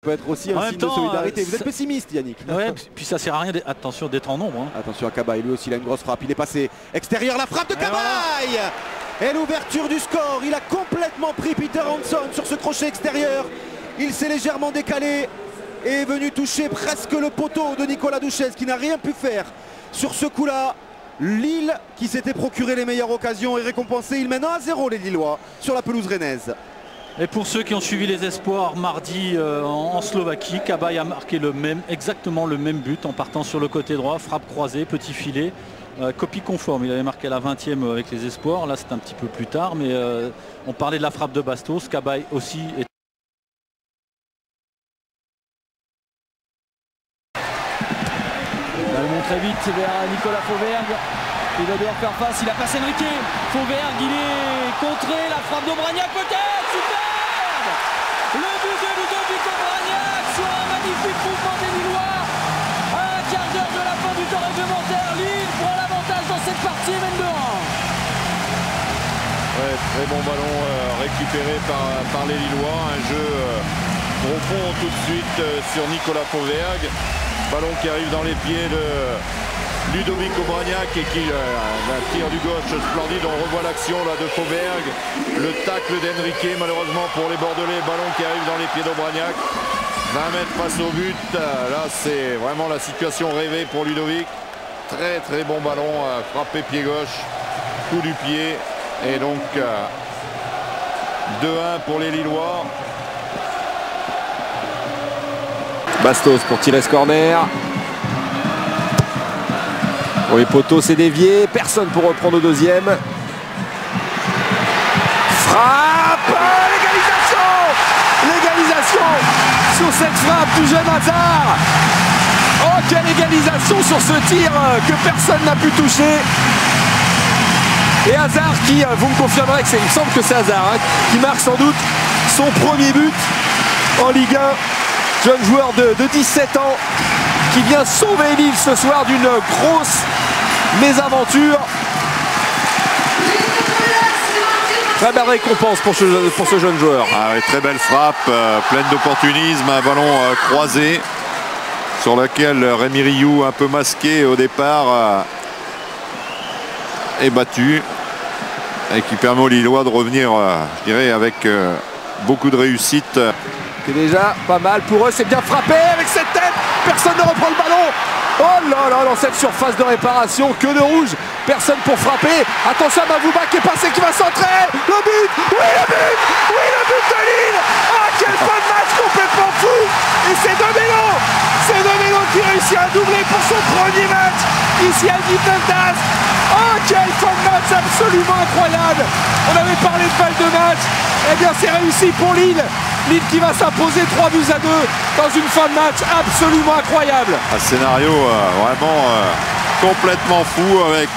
Peut être aussi un signe de solidarité. Vous êtes pessimiste, Yannick? Ouais, puis ça sert à rien. Attention d'être en nombre. Hein. Attention à Cabaye, lui aussi il a une grosse frappe. Il est passé extérieur, la frappe de Cabaye et l'ouverture du score. Il a complètement pris Peter Hanson sur ce crochet extérieur. Il s'est légèrement décalé et est venu toucher presque le poteau de Nicolas Douches qui n'a rien pu faire sur ce coup-là. Lille qui s'était procuré les meilleures occasions est récompensé. Il mène 1-0 les Lillois sur la pelouse rennaise. Et pour ceux qui ont suivi les espoirs mardi en Slovaquie, Cabaye a marqué exactement le même but en partant sur le côté droit, frappe croisée, petit filet, copie conforme. Il avait marqué à la 20e avec les espoirs, là c'est un petit peu plus tard, mais on parlait de la frappe de Bastos, Cabaye aussi est... Ballon très vite vers Nicolas Fauvergue. Il va devoir faire face, il a passé Enrique. Fauvergue, il est contré, la frappe d'Aubragnac peut-être, superbe. Le but de Ludovic Aubragnac sur un magnifique mouvement des Lillois. À un quart d'heure de la fin du temps réglementaire, Lille prend l'avantage dans cette partie et mène 2-1. Ouais, très bon ballon récupéré par les Lillois. Un jeu profond tout de suite sur Nicolas Fauvergue. Ballon qui arrive dans les pieds de Ludovic Aubragnac et qui un tir du gauche splendide. On revoit l'action là de Fauvergue. Le tacle d'Enrique malheureusement pour les Bordelais. Ballon qui arrive dans les pieds d'Aubragnac. 20 mètres face au but. Là c'est vraiment la situation rêvée pour Ludovic. Très très bon ballon frappé pied gauche. Coup du pied. Et donc 2-1 pour les Lillois. Bastos pour tirer ce corner. Pour les poteaux, c'est dévié. Personne pour reprendre au deuxième. Frappe! L'égalisation! L'égalisation sur cette frappe du jeune Hazard. Oh, quelle égalisation sur ce tir que personne n'a pu toucher. Et Hazard qui, vous me confirmerez que il me semble que c'est Hazard qui marque sans doute son premier but en Ligue 1. Jeune joueur de 17 ans qui vient sauver Lille ce soir d'une grosse mésaventure. Très belle récompense pour ce jeune joueur. Ah ouais, très belle frappe, pleine d'opportunisme, un ballon croisé sur lequel Rémi Rioux, un peu masqué au départ, est battu et qui permet aux Lillois de revenir, je dirais, avec beaucoup de réussite. C'est déjà pas mal pour eux, c'est bien frappé avec cette tête, personne ne reprend le ballon. Oh là là, dans cette surface de réparation, que de rouge, personne pour frapper. Attention à Mavouba qui est passé, qui va centrer. Le but, oui le but, oui le but de Lille. Ah quel fin de match complètement fou. Et c'est Domelo qui réussit à doubler pour son premier match ici à Guipmentas. Oh quel fin de match absolument incroyable. On avait parlé de balle de match. Eh bien c'est réussi pour Lille. Lille qui va s'imposer 3 buts à 2 dans une fin de match absolument incroyable. Un scénario vraiment complètement fou avec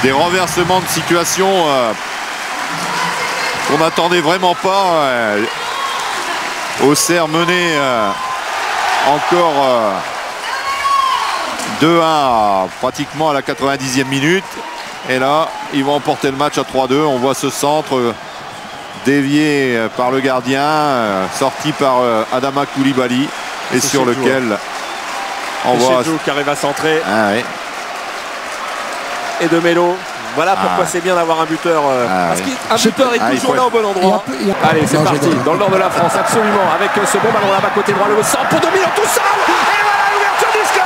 des renversements de situation qu'on n'attendait vraiment pas. Auxerre mené encore 2-1 pratiquement à la 90e minute. Et là, ils vont emporter le match à 3-2. On voit ce centre dévié par le gardien, sorti par Adama Koulibaly et sur lequel on voit qui arrive à centrer. Ah, oui. Et Domelo. Voilà pourquoi c'est bien d'avoir un buteur. Parce qu'un buteur est toujours là au bon endroit. Allez, c'est parti. Dans le nord de la France, absolument. Avec ce bon ballon là-bas côté droit, le centre pour Domelo tout seul. Et voilà l'ouverture du score.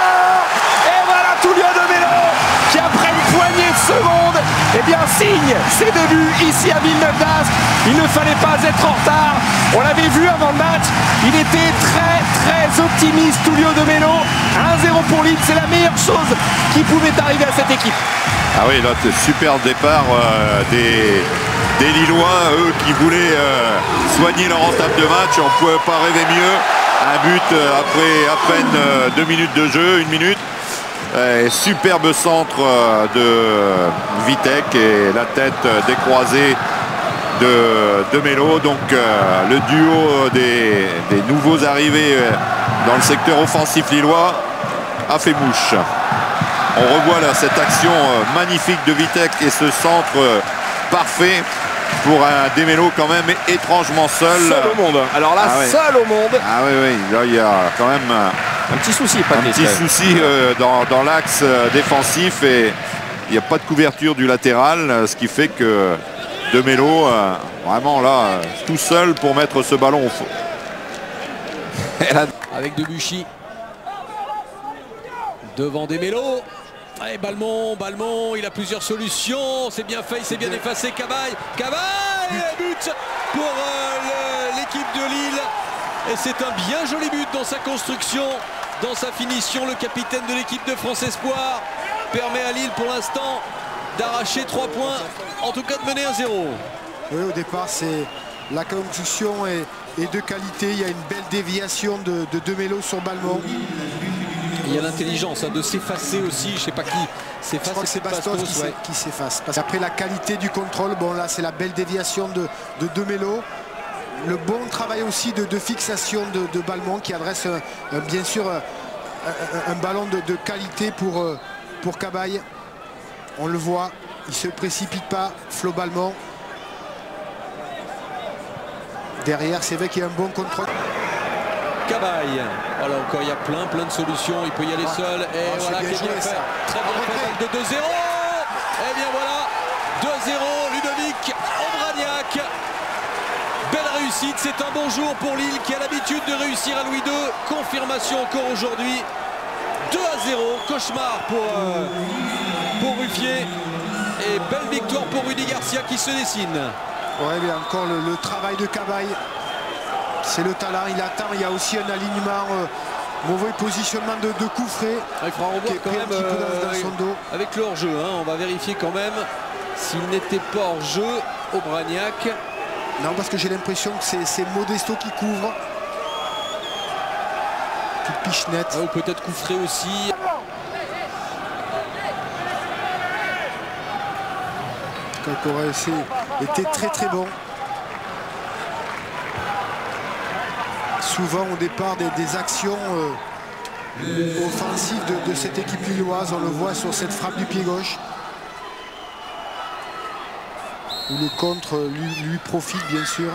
Et voilà Tullio Domelo qui après une poignée de secondes, eh bien signe ses débuts ici à Villeneuve d'Ascq. Il ne fallait pas être en retard. On l'avait vu avant le match. Il était très optimiste, Tullio Domelo. 1-0 pour Lille, c'est la meilleure chose qui pouvait arriver à cette équipe. Ah oui, là, super départ des Lillois, eux qui voulaient soigner leur entame de match. On ne pouvait pas rêver mieux. Un but après à peine 2 minutes de jeu, 1 minute. Superbe centre de Vitek et la tête décroisée de Melo. Donc le duo des nouveaux arrivés dans le secteur offensif lillois a fait mouche. On revoit là cette action magnifique de Vitek et ce centre parfait pour un Demelo quand même étrangement seul. Seul au monde. Alors là, Ah ouais. seul au monde. Ah oui, oui, là il y a quand même Un petit souci, un Patrice. petit souci dans l'axe défensif et il n'y a pas de couverture du latéral, ce qui fait que Demelo, vraiment là, tout seul pour mettre ce ballon au fond. Avec Debuchy. Devant Demelo. Allez, Balmont, il a plusieurs solutions. C'est bien fait, il s'est bien effacé. Cabaye, but pour l'équipe de Lille. Et c'est un bien joli but dans sa construction, dans sa finition. Le capitaine de l'équipe de France Espoir permet à Lille pour l'instant d'arracher 3 points, en tout cas de mener 1-0. Oui, au départ, c'est la construction est de qualité. Il y a une belle déviation de Demelo sur Balmont. Il y a l'intelligence de s'effacer aussi. Je ne sais pas qui s'efface. Je crois que c'est Bastos qui s'efface. Après la qualité du contrôle, bon là c'est la belle déviation de Demelo. Le bon travail aussi de fixation de Balmont qui adresse bien sûr un ballon de qualité pour Cabaye. On le voit, il ne se précipite pas, Flo Balmont. Derrière, c'est vrai qu'il y a un bon contrôle. Cabaye. Voilà, encore il y a plein de solutions. Il peut y aller seul. Et voilà, qui est bien fait. Très bien fait de 2-0. Et bien voilà, 2-0, Ludovic Obraniak. Belle réussite, c'est un bon jour pour Lille qui a l'habitude de réussir à Louis II. Confirmation encore aujourd'hui. 2-0, cauchemar pour Ruffier. Et belle victoire pour Rudy Garcia qui se dessine. Ouais, mais encore le travail de Cabaye. C'est le talent, il attend. Il y a aussi un alignement, mauvais positionnement de coup frais. Il faudra revoir quand même dans son dos. avec le hors-jeu. Hein, on va vérifier quand même s'il n'était pas hors-jeu, Obraniak. Non, parce que j'ai l'impression que c'est Modesto qui couvre. Petite pichenette. Ou peut-être coup frais aussi. Corée était très bon. Souvent au départ des actions offensives de cette équipe lilloise, on le voit sur cette frappe du pied gauche. Où le contre lui profite bien sûr.